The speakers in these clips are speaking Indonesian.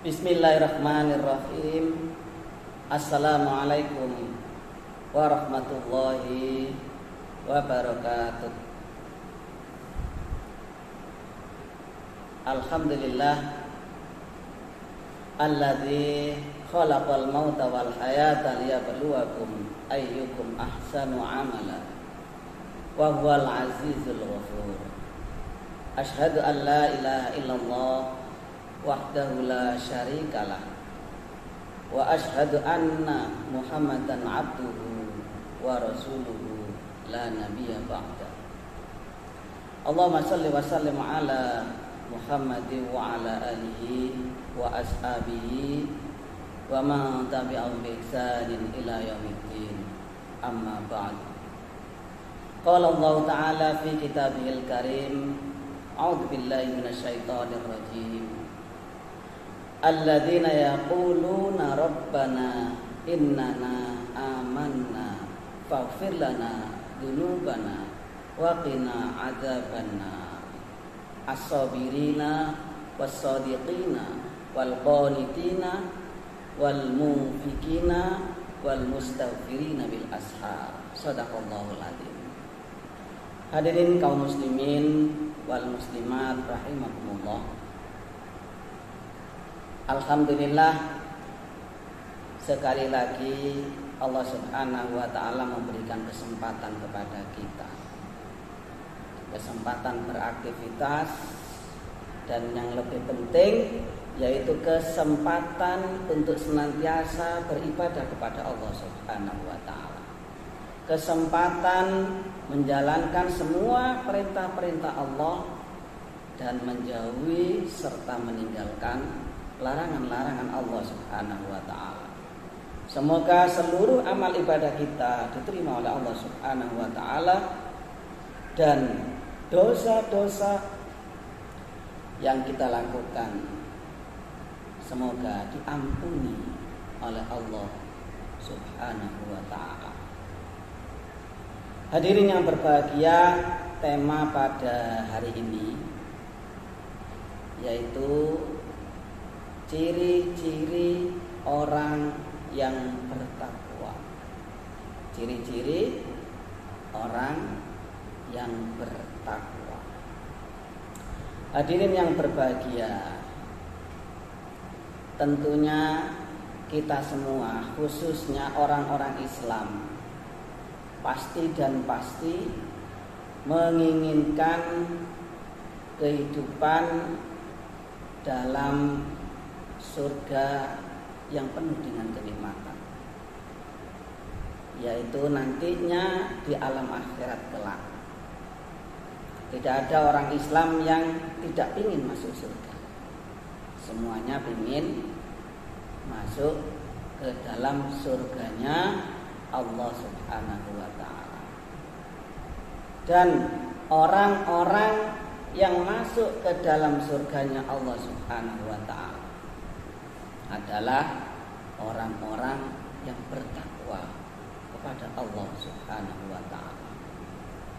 Bismillahirrahmanirrahim. Assalamualaikum warahmatullahi wabarakatuh. Alhamdulillah alladzi khalaqal mauta wal hayata liyabluwakum ayyukum ahsanu amala wa huwal azizul ghafur. Asyhadu an la ilaha illallah wahdahu la syarikalah wa asyhadu anna Muhammadan abduhu wa rasuluhu la nabiyya ba'da. Allahumma shalli wa sallim ala Muhammadin wa ala alihi wa ashabihi wa man tabi'ahum bi ihsanin ila yaumiddin. Amma ba'd. Qala Allah ta'ala fi kitabihil karim, a'udzu billahi minasyaitonir rajim. Alladzina yaquluna rabbana innana amanna faghfir lana dzunubana wa qina adzabannar. As-sabirina was-sadiqina wal qanitina wal munfikina wal mustaghfirina bil ashar. Shadaqallahul adzim. Hadirin kaum muslimin wal muslimat rahimakumullah. Alhamdulillah, sekali lagi Allah Subhanahu wa ta'ala memberikan kesempatan kepada kita, kesempatan beraktivitas, dan yang lebih penting yaitu kesempatan untuk senantiasa beribadah kepada Allah Subhanahu wa ta'ala, kesempatan menjalankan semua perintah-perintah Allah dan menjauhi serta meninggalkan larangan-larangan Allah Subhanahu wa ta'ala. Semoga seluruh amal ibadah kita diterima oleh Allah Subhanahu wa ta'ala, dan dosa-dosa yang kita lakukan semoga diampuni oleh Allah Subhanahu wa ta'ala. Hadirin yang berbahagia, tema pada hari ini yaitu ciri-ciri orang yang bertakwa. Ciri-ciri orang yang bertakwa. Hadirin yang berbahagia, tentunya kita semua, khususnya orang-orang Islam, pasti dan pasti menginginkan kehidupan dalam surga yang penuh dengan kenikmatan, yaitu nantinya di alam akhirat kelak. Tidak ada orang Islam yang tidak ingin masuk surga. Semuanya ingin masuk ke dalam surganya Allah Subhanahu wa ta'ala. Dan orang-orang yang masuk ke dalam surganya Allah Subhanahu wa ta'ala adalah orang-orang yang bertakwa kepada Allah Subhanahu wa ta'ala.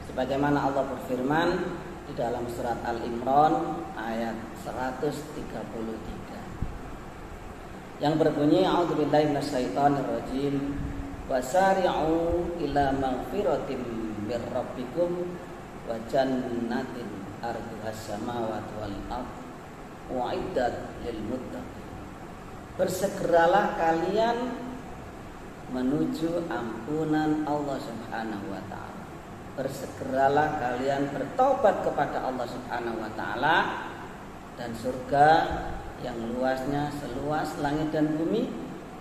Sebagaimana Allah berfirman di dalam surat Al-Imran ayat 133 yang berbunyi, a'udzubillahi minasyaitonir rajim, wasari'u ila maghfiratin mir rabbikum wa jannatin arduhas samawati wal ardh u'iddat lil muttaqin. Bersegeralah kalian menuju ampunan Allah Subhanahu wa ta'ala. Bersegeralah kalian bertobat kepada Allah Subhanahu wa ta'ala, dan surga yang luasnya seluas langit dan bumi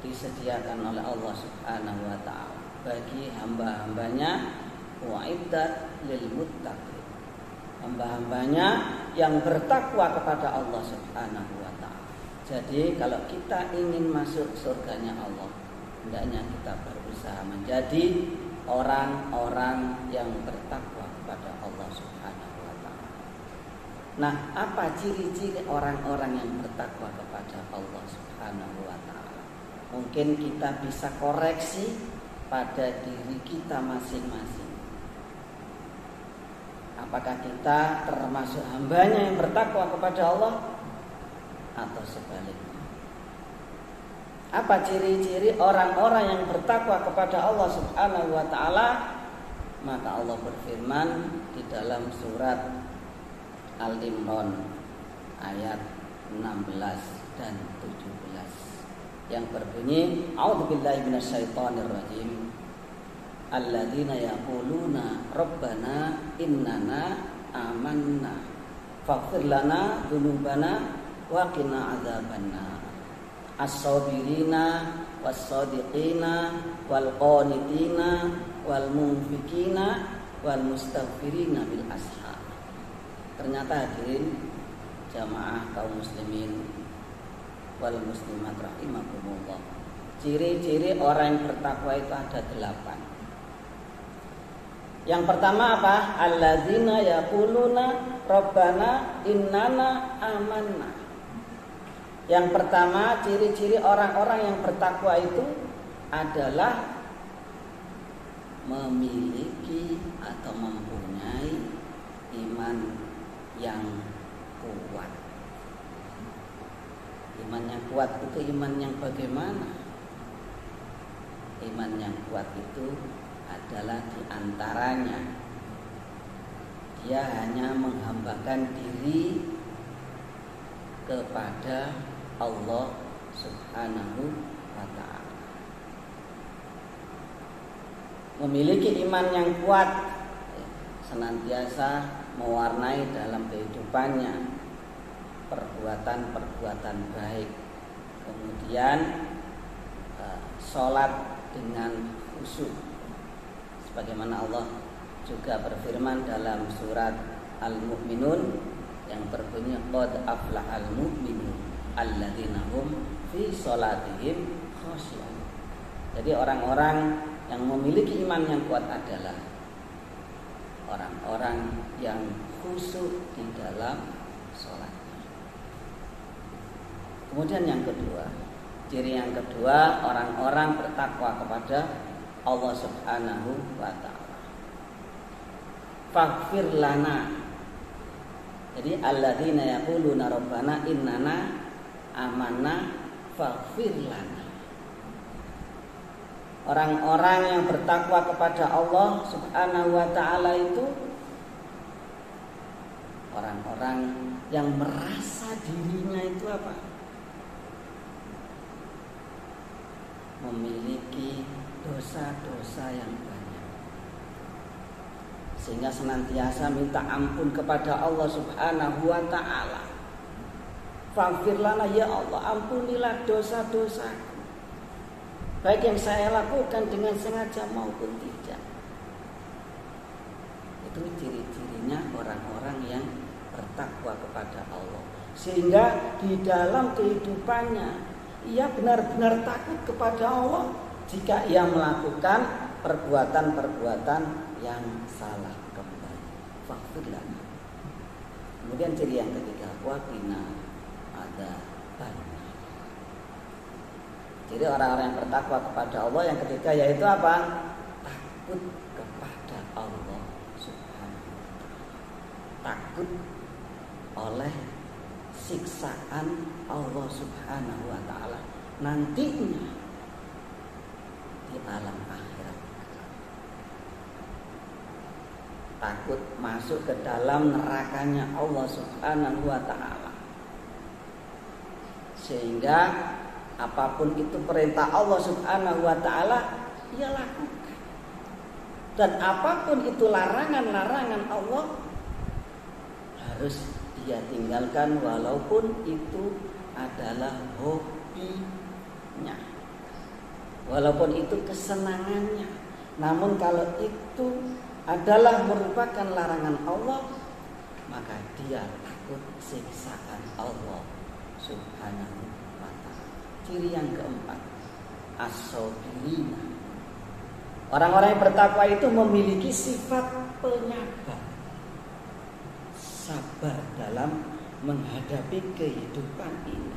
disediakan oleh Allah Subhanahu wa ta'ala bagi hamba-hambanya, wa'iddat lil muttaqin, hamba-hambanya yang bertakwa kepada Allah Subhanahu wa ta'ala. Jadi kalau kita ingin masuk surganya Allah, hendaknya kita berusaha menjadi orang-orang yang bertakwa kepada Allah Subhanahu wa ta'ala. Nah, apa ciri-ciri orang-orang yang bertakwa kepada Allah Subhanahu wa ta'ala? Mungkin kita bisa koreksi pada diri kita masing-masing. Apakah kita termasuk hambanya yang bertakwa kepada Allah atau sebaliknya? Apa ciri-ciri orang-orang yang bertakwa kepada Allah Subhanahu wa taala? Maka Allah berfirman di dalam surat Al-Imran ayat 16 dan 17 yang berbunyi, A'udzubillahi minasyaitonirrajim. Alladzina yaquluna rabbana innana amanna faghfir lana dzunubana wa qina adzabannar. As-sabirina was-sadiqina wal qanitina wal munfikina wal mustaghfirina bil ashar. Ternyata hadirin jamaah kaum muslimin wal muslimat rahimakumullah, ciri-ciri orang yang bertakwa itu ada 8. Yang pertama apa? Alladzina yaquluna rabbana innana amanna. Yang pertama, ciri-ciri orang-orang yang bertakwa itu adalah memiliki atau mempunyai iman yang kuat. Iman yang kuat itu iman yang bagaimana? Iman yang kuat itu adalah diantaranya dia hanya menghambakan diri kepada Allah Subhanahu wa ta'ala. Memiliki iman yang kuat senantiasa mewarnai dalam kehidupannya perbuatan-perbuatan baik. Kemudian sholat dengan khusyuk, sebagaimana Allah juga berfirman dalam surat Al-Mu'minun yang berbunyi qad aflahal mu'minun alladzina hum fi sholatihim khashi'un. Jadi orang-orang yang memiliki iman yang kuat adalah orang-orang yang khusyuk di dalam sholatnya. Kemudian yang kedua, ciri yang kedua, orang-orang bertakwa kepada Allah Subhanahu wa ta'ala. Faghfir lana. Jadi alladzina yaquluna rabbana innana amanna faghfir lana. Orang-orang yang bertakwa kepada Allah Subhanahu wa ta'ala itu orang-orang yang merasa dirinya itu apa? Memiliki dosa-dosa yang banyak, sehingga senantiasa minta ampun kepada Allah Subhanahu wa ta'ala. Faghfir lana, ya Allah, ampunilah dosa-dosaku, baik yang saya lakukan dengan sengaja maupun tidak. Itu ciri-cirinya orang-orang yang bertakwa kepada Allah, sehingga di dalam kehidupannya ia benar-benar takut kepada Allah jika ia melakukan perbuatan-perbuatan yang salah kembali. Faghfir lana. Kemudian ciri yang ketiga, waqina adzaban. Jadi orang-orang yang bertakwa kepada Allah yang ketiga yaitu apa? Takut kepada Allah Subhanahu wa ta'ala. Takut oleh siksaan Allah Subhanahu wa ta'ala nantinya di alam akhirat. Takut masuk ke dalam nerakanya Allah Subhanahu wa ta'ala, sehingga apapun itu perintah Allah Subhanahu wa ta'ala ia lakukan, dan apapun itu larangan-larangan Allah harus dia tinggalkan, walaupun itu adalah hobinya, walaupun itu kesenangannya. Namun kalau itu adalah merupakan larangan Allah, maka dia takut siksaan Allah Subhanahu wa ta'ala. Ciri yang keempat, as-sabirina. Orang-orang yang bertakwa itu memiliki sifat penyabar, sabar dalam menghadapi kehidupan ini,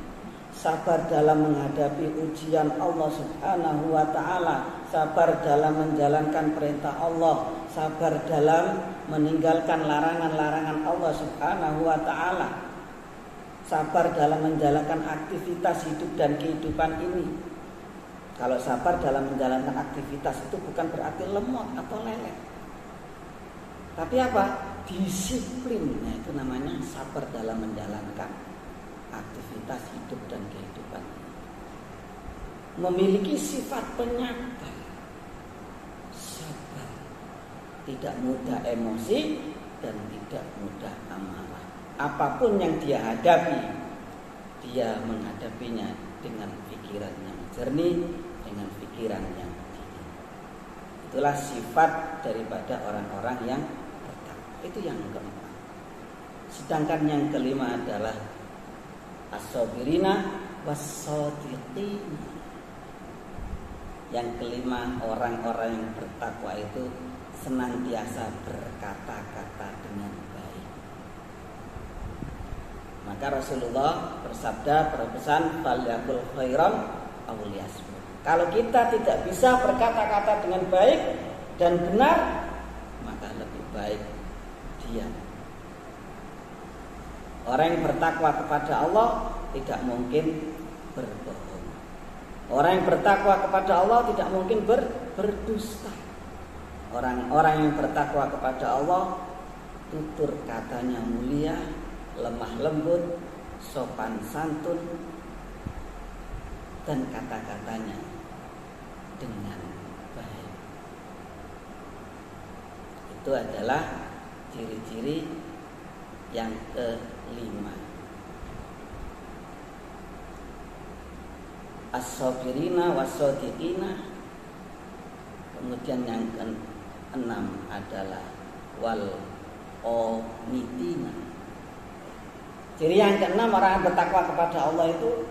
sabar dalam menghadapi ujian Allah Subhanahu wa ta'ala, sabar dalam menjalankan perintah Allah, sabar dalam meninggalkan larangan-larangan Allah Subhanahu wa ta'ala, sabar dalam menjalankan aktivitas hidup dan kehidupan ini. Kalau sabar dalam menjalankan aktivitas itu bukan berarti lemot atau lelet. Tapi apa? Disiplin. Nah, itu namanya sabar dalam menjalankan aktivitas hidup dan kehidupan. Memiliki sifat penyabar. Sabar. Tidak mudah emosi dan tidak mudah amarah. Apapun yang dia hadapi, dia menghadapinya dengan pikiran yang jernih, dengan pikiran yang dingin. Itulah sifat daripada orang-orang yang bertakwa. Itu yang keempat. Sedangkan yang kelima adalah as-sabirina was-shadiqina. Yang kelima, orang-orang yang bertakwa itu senantiasa berkata-kata dengan baik. Maka Rasulullah bersabda, berpesan, falyakul khairan aw liyasmut. Kalau kita tidak bisa berkata-kata dengan baik dan benar, maka lebih baik diam. Orang yang bertakwa kepada Allah tidak mungkin berbohong. Orang yang bertakwa kepada Allah tidak mungkin berdusta. Orang-orang yang bertakwa kepada Allah, tutur katanya mulia, lemah lembut, sopan santun, dan kata-katanya dengan baik. Itu adalah ciri-ciri yang kelima. As-sabirina was-shadiqina. Kemudian yang keenam adalah wal qanitina. Ciri yang keenam, orang yang bertakwa kepada Allah itu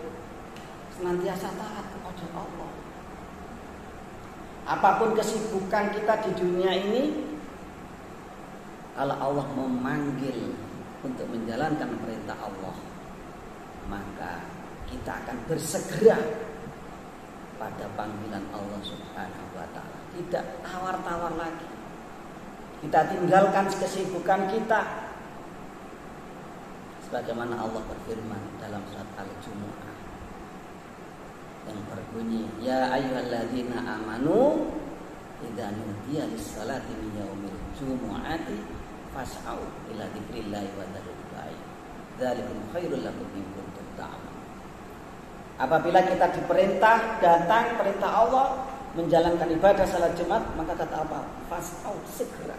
senantiasa taat kepada Allah. Apapun kesibukan kita di dunia ini, kalau Allah memanggil untuk menjalankan perintah Allah, maka kita akan bersegera pada panggilan Allah Subhanahu wa ta'ala. Tidak tawar-tawar lagi. Kita tinggalkan kesibukan kita. Sebagaimana Allah berfirman dalam surat Al-Jumu'ah yang berbunyi, ya ayyuhalladzina amanu idza nudiya lis-salati min yaumil jumu'ati fas'au ila dzikrillahi wa dzarul bai'a. Dzalikum khairul lakum in kuntum ta'lamun. Apabila kita diperintah datang perintah Allah menjalankan ibadah salat Jumat, maka kata apa? Fas'au, segera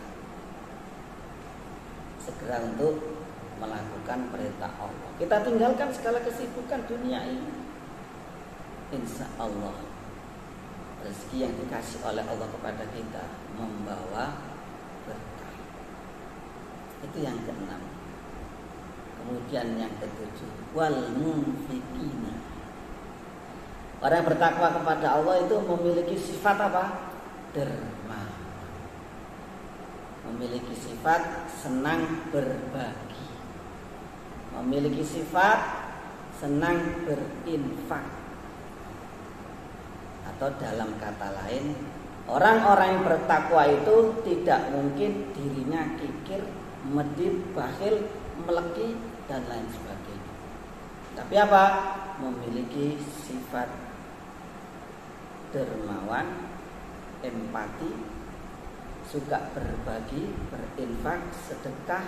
untuk melakukan perintah Allah. Kita tinggalkan segala kesibukan dunia ini. Insya Allah rezeki yang dikasih oleh Allah kepada kita membawa berkah. Itu yang keenam. Kemudian yang ketujuh, wal munfiqina. Orang yang bertakwa kepada Allah itu memiliki sifat apa? Dermawan. Memiliki sifat senang berbagi. Memiliki sifat senang berinfak. Atau dalam kata lain, orang-orang yang bertakwa itu tidak mungkin dirinya kikir, medit, bakhil, meleki, dan lain sebagainya. Tapi apa? Memiliki sifat dermawan, empati, suka berbagi, berinfak, sedekah.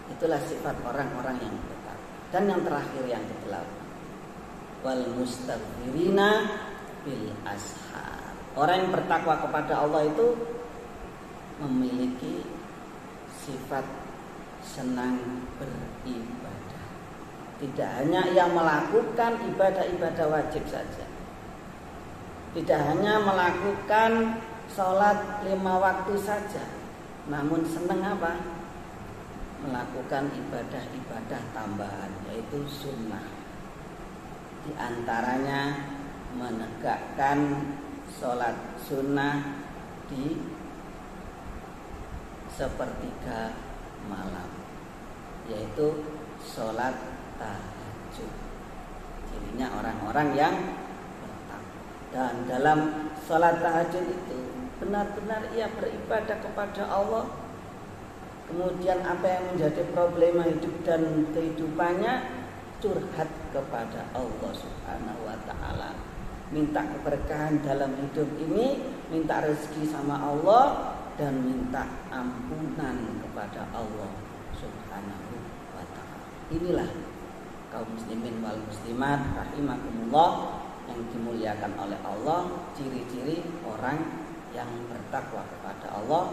Itulah sifat orang-orang yang bertakwa. Dan yang terakhir yang ke-8, wal mustaghfirina bil ashar. Orang yang bertakwa kepada Allah itu memiliki sifat senang beribadah. Tidak hanya ia melakukan ibadah-ibadah wajib saja, tidak hanya melakukan sholat 5 waktu saja, namun senang apa? Melakukan ibadah-ibadah tambahan, yaitu sunnah. Di antaranya menegakkan sholat sunnah di sepertiga malam, yaitu sholat tahajud. Cirinya orang-orang yang bertakwa. Dan dalam sholat tahajud itu benar-benar ia beribadah kepada Allah. Kemudian apa yang menjadi problema hidup dan kehidupannya, curhat kepada Allah Subhanahu wa ta'ala. minta keberkahan dalam hidup ini, minta rezeki sama Allah, dan minta ampunan kepada Allah Subhanahu wa ta'ala. Inilah kaum muslimin wal muslimat rahimakumullah yang dimuliakan oleh Allah, ciri-ciri orang yang bertakwa kepada Allah,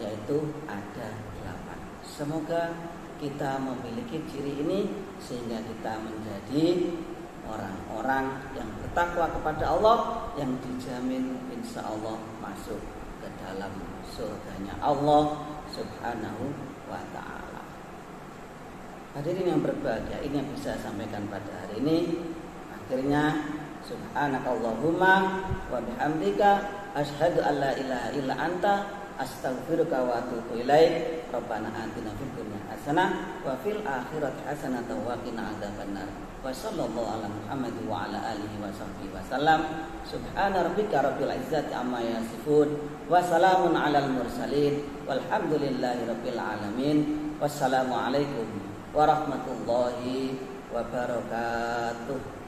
yaitu ada 8. Semoga kita memiliki ciri ini sehingga kita menjadi orang-orang yang bertakwa kepada Allah, yang dijamin insya Allah masuk ke dalam surganya Allah Subhanahu wa ta'ala. Hadirin yang berbahagia, ini yang bisa saya sampaikan pada hari ini. Akhirnya subhanakallahumma wa bihamdika asyhadu an la ilaha illa anta astaghfiruka wa atubu ilaik. Rabbana atina fid dunya hasanah wa fil akhirati hasanah wa qina adzabannar. Wa sallallahu ala Muhammad wa ala alihi wa sahbihi wasallam. Subhana rabbika rabbil izzati amma yasifun wa salamun alal mursalin walhamdulillahi rabbil alamin. Wassalamu alaikum warahmatullahi wabarakatuh.